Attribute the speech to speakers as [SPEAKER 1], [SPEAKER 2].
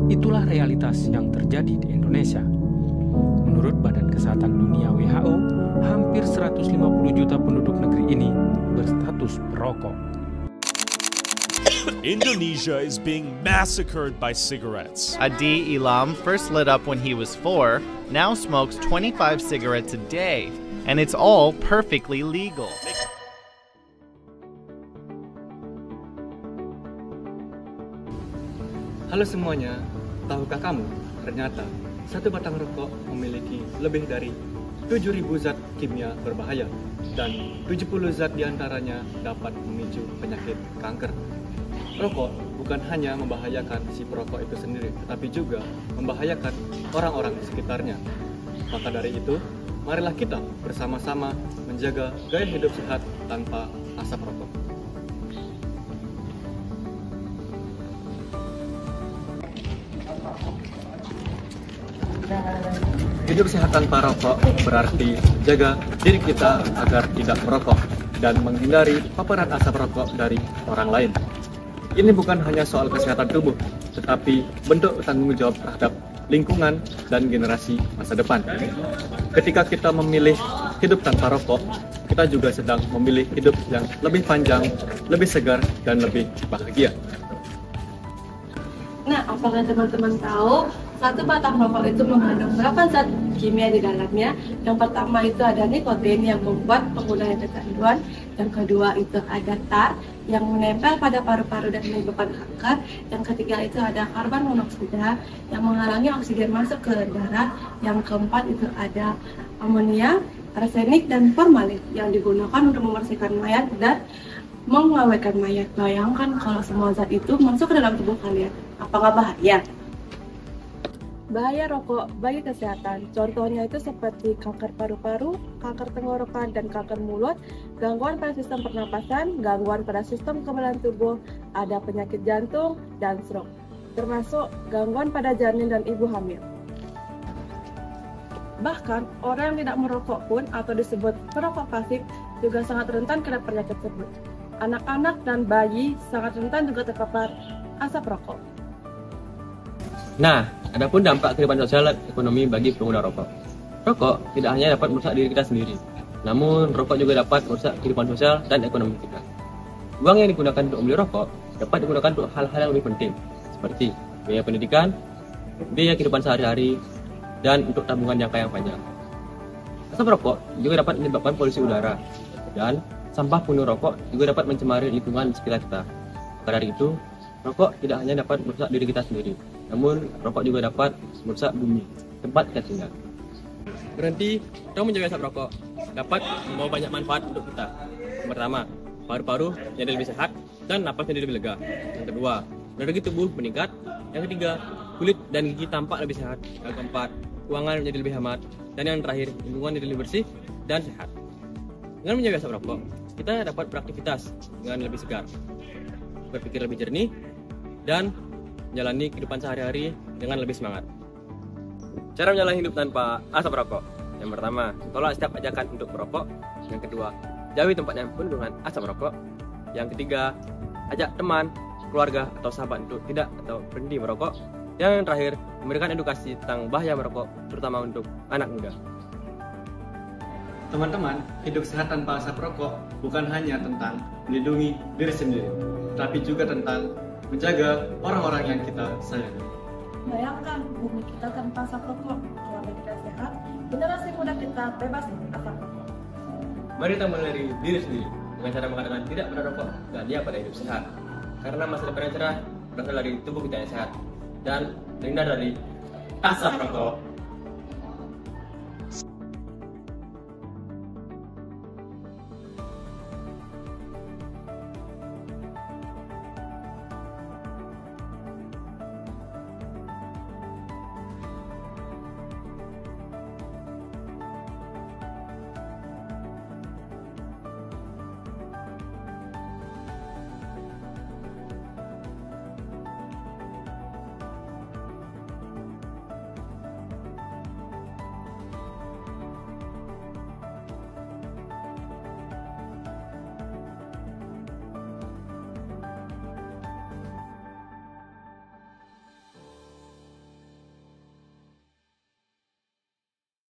[SPEAKER 1] Itulah realitas yang terjadi di Indonesia. Menurut Badan Kesehatan Dunia WHO, hampir 150 juta penduduk negeri ini berstatus perokok.
[SPEAKER 2] Indonesia is being massacred by cigarettes.
[SPEAKER 3] Adi Ilam first lit up when he was 4, now smokes 25 cigarettes a day, and it's all perfectly legal.
[SPEAKER 4] Halo semuanya, tahukah kamu ternyata satu batang rokok memiliki lebih dari 7.000 zat kimia berbahaya dan 70 zat diantaranya dapat memicu penyakit kanker. Rokok bukan hanya membahayakan si perokok itu sendiri, tetapi juga membahayakan orang-orang di sekitarnya. Maka dari itu, marilah kita bersama-sama menjaga gaya hidup sehat tanpa asap rokok. Hidup sehat tanpa rokok berarti jaga diri kita agar tidak merokok dan menghindari paparan asap rokok dari orang lain. Ini bukan hanya soal kesehatan tubuh, tetapi bentuk tanggung jawab terhadap lingkungan dan generasi masa depan. Ketika kita memilih hidup tanpa rokok, kita juga sedang memilih hidup yang lebih panjang, lebih segar, dan lebih bahagia.
[SPEAKER 5] Nah, apakah teman-teman tahu satu batang rokok itu mengandung berapa zat kimia di dalamnya? Yang pertama itu ada nikotin yang membuat penggunanya kecanduan. Yang kedua itu ada tar yang menempel pada paru-paru dan menyebabkan kanker. Yang ketiga itu ada karbon monoksida yang menghalangi oksigen masuk ke darah. Yang keempat itu ada amonia, arsenik, dan formalin yang digunakan untuk membersihkan mayat dan mengawetkan mayat. Bayangkan kalau semua zat itu masuk ke dalam tubuh kalian. Apakah bahaya? Bahaya rokok bagi kesehatan, contohnya itu seperti kanker paru-paru, kanker tenggorokan dan kanker mulut, gangguan pada sistem pernapasan, gangguan pada sistem kekebalan tubuh, ada penyakit jantung dan stroke, termasuk gangguan pada janin dan ibu hamil. Bahkan orang yang tidak merokok pun atau disebut perokok pasif juga sangat rentan terhadap penyakit tersebut. Anak-anak dan bayi sangat rentan juga terpapar asap rokok.
[SPEAKER 6] Nah, adapun dampak kehidupan sosial dan ekonomi bagi pengguna rokok. Rokok tidak hanya dapat merusak diri kita sendiri, namun rokok juga dapat merusak kehidupan sosial dan ekonomi kita. Uang yang digunakan untuk membeli rokok dapat digunakan untuk hal-hal yang lebih penting, seperti biaya pendidikan, biaya kehidupan sehari-hari, dan untuk tabungan jangka yang panjang. Asap rokok juga dapat menyebabkan polusi udara, dan sampah puntung rokok juga dapat mencemari lingkungan di sekitar kita. Karena itu, rokok tidak hanya dapat merusak diri kita sendiri, namun rokok juga dapat merusak bumi, tempat kita tinggal.
[SPEAKER 7] Berhenti atau menjauhi asap rokok dapat membawa banyak manfaat untuk kita. Yang pertama, paru-paru jadi lebih sehat dan napas jadi lebih lega. Yang kedua, energi tubuh meningkat. Yang ketiga, kulit dan gigi tampak lebih sehat. Yang keempat, keuangan menjadi lebih hemat. Dan yang terakhir, lingkungan jadi lebih bersih dan sehat. Dengan menjauhi asap rokok, kita dapat beraktivitas dengan lebih segar, berpikir lebih jernih, dan menjalani kehidupan sehari-hari dengan lebih semangat. Cara menjalani hidup tanpa asap rokok. Yang pertama, tolak setiap ajakan untuk merokok. Yang kedua, jauhi tempat yang penuh dengan asap rokok. Yang ketiga, ajak teman, keluarga, atau sahabat untuk tidak atau berhenti merokok. Yang terakhir, memberikan edukasi tentang bahaya merokok, terutama untuk anak muda.
[SPEAKER 4] Teman-teman, hidup sehat tanpa asap rokok bukan hanya tentang melindungi diri sendiri, tapi juga tentang menjaga orang-orang yang kita sayangi.
[SPEAKER 5] Bayangkan bumi kita tanpa asap rokok, keluarga kita sehat, generasi muda kita bebas asap rokok.
[SPEAKER 6] Mari kita mulai dari diri sendiri dengan cara mengatakan tidak pada rokok dan ya pada hidup sehat. Karena masa depan yang cerah berasal dari tubuh kita yang sehat dan terhindar dari asap rokok.